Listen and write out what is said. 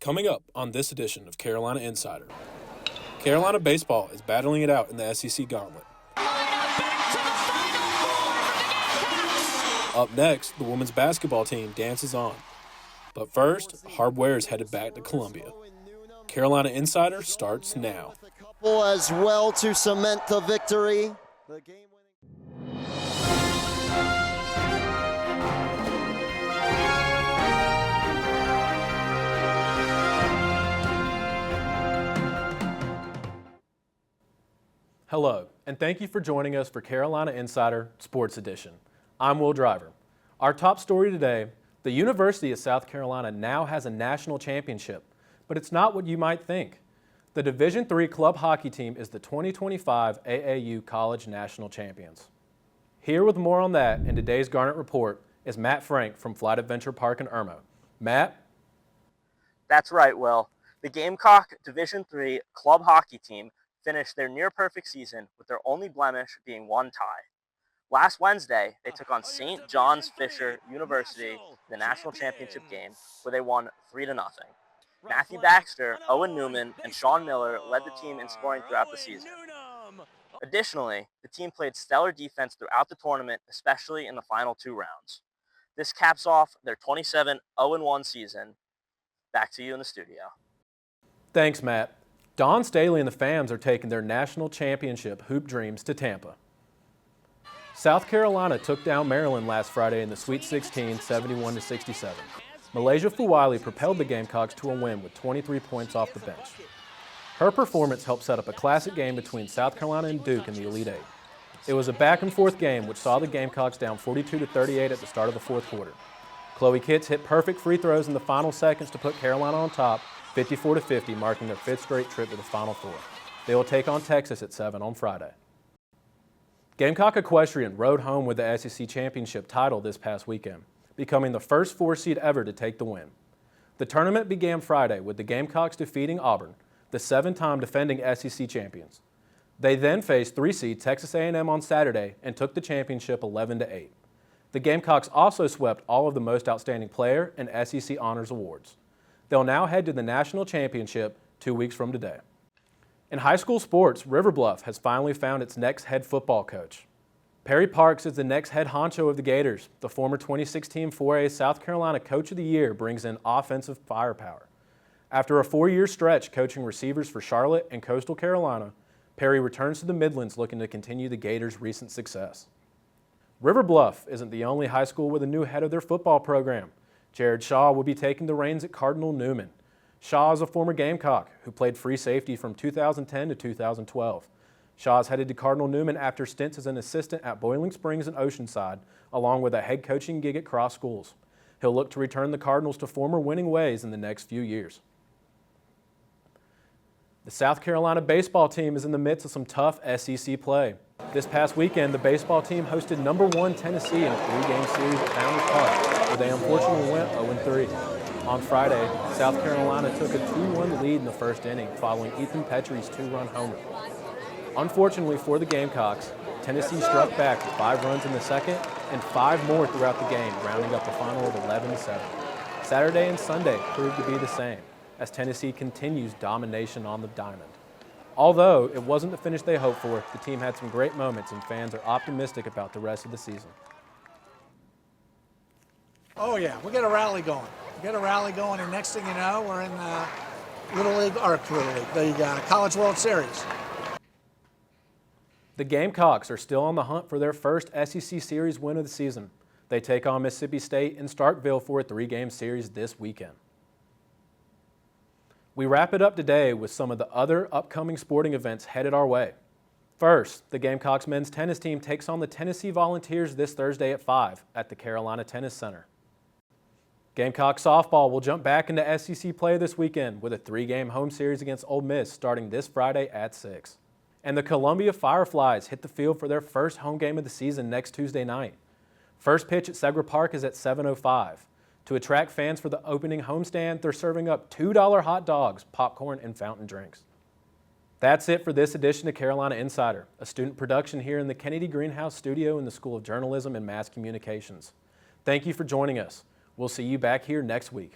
Coming up on this edition of Carolina Insider, Carolina baseball is battling it out in the SEC gauntlet. Up next, the women's basketball team dances on. But first, Hardware is headed back to Columbia. Carolina Insider starts now. As well to cement the victory. Hello, and thank you for joining us for Carolina Insider Sports Edition. I'm Will Driver. Our top story today, the University of South Carolina now has a national championship, but it's not what you might think. The Division III club hockey team is the 2025 AAU College National Champions. Here with more on that in today's Garnet Report is Matt Frank from Flight Adventure Park in Irmo. Matt? That's right, Will. The Gamecock Division III club hockey team finished their near-perfect season with their only blemish being one tie. Last Wednesday, they took on St. John's Fisher University in the national championship game, where they won 3-0. Matthew Baxter, Owen Newman, and Sean Miller led the team in scoring throughout the season. Additionally, the team played stellar defense throughout the tournament, especially in the final two rounds. This caps off their 27-0-1 season. Back to you in the studio. Thanks, Matt. Don Staley and the Fams are taking their national championship hoop dreams to Tampa. South Carolina took down Maryland last Friday in the Sweet 16, 71-67. Malaysia Fuwali propelled the Gamecocks to a win with 23 points off the bench. Her performance helped set up a classic game between South Carolina and Duke in the Elite Eight. It was a back-and-forth game which saw the Gamecocks down 42-38 at the start of the fourth quarter. Chloe Kitts hit perfect free throws in the final seconds to put Carolina on top, 54-50, marking their fifth straight trip to the Final Four. They will take on Texas at 7 on Friday. Gamecock Equestrian rode home with the SEC Championship title this past weekend, becoming the first 4-seed ever to take the win. The tournament began Friday with the Gamecocks defeating Auburn, the 7-time defending SEC champions. They then faced 3-seed Texas A&M on Saturday and took the championship 11-8. The Gamecocks also swept all of the Most Outstanding Player and SEC Honors Awards. They'll now head to the national championship 2 weeks from today. In high school sports, River Bluff has finally found its next head football coach. Perry Parks is the next head honcho of the Gators. The former 2016 4A South Carolina Coach of the Year brings in offensive firepower. After a 4-year stretch coaching receivers for Charlotte and Coastal Carolina, Perry returns to the Midlands looking to continue the Gators' recent success. River Bluff isn't the only high school with a new head of their football program. Jared Shaw will be taking the reins at Cardinal Newman. Shaw is a former Gamecock who played free safety from 2010 to 2012. Shaw is headed to Cardinal Newman after stints as an assistant at Boiling Springs and Oceanside, along with a head coaching gig at Cross Schools. He'll look to return the Cardinals to former winning ways in the next few years. The South Carolina baseball team is in the midst of some tough SEC play. This past weekend, the baseball team hosted number 1 Tennessee in a 3-game series at Founders Park, where they unfortunately went 0-3. On Friday, South Carolina took a 2-1 lead in the first inning following Ethan Petrie's 2-run homer. Unfortunately for the Gamecocks, Tennessee struck back with 5 runs in the second and 5 more throughout the game, rounding up a final of 11-7. Saturday and Sunday proved to be the same, as Tennessee continues domination on the diamond. Although it wasn't the finish they hoped for, the team had some great moments and fans are optimistic about the rest of the season. Oh yeah, we got a rally going. And next thing you know, we're in the the College World Series. The Gamecocks are still on the hunt for their first SEC Series win of the season. They take on Mississippi State in Starkville for a 3-game series this weekend. We wrap it up today with some of the other upcoming sporting events headed our way. First, the Gamecocks men's tennis team takes on the Tennessee Volunteers this Thursday at 5 at the Carolina Tennis Center. Gamecock softball will jump back into SEC play this weekend with a 3-game home series against Ole Miss starting this Friday at 6. And the Columbia Fireflies hit the field for their first home game of the season next Tuesday night. First pitch at Segra Park is at 7:05. To attract fans for the opening homestand, they're serving up $2 hot dogs, popcorn, and fountain drinks. That's it for this edition of Carolina Insider, a student production here in the Kennedy Greenhouse studio in the School of Journalism and Mass Communications. Thank you for joining us. We'll see you back here next week.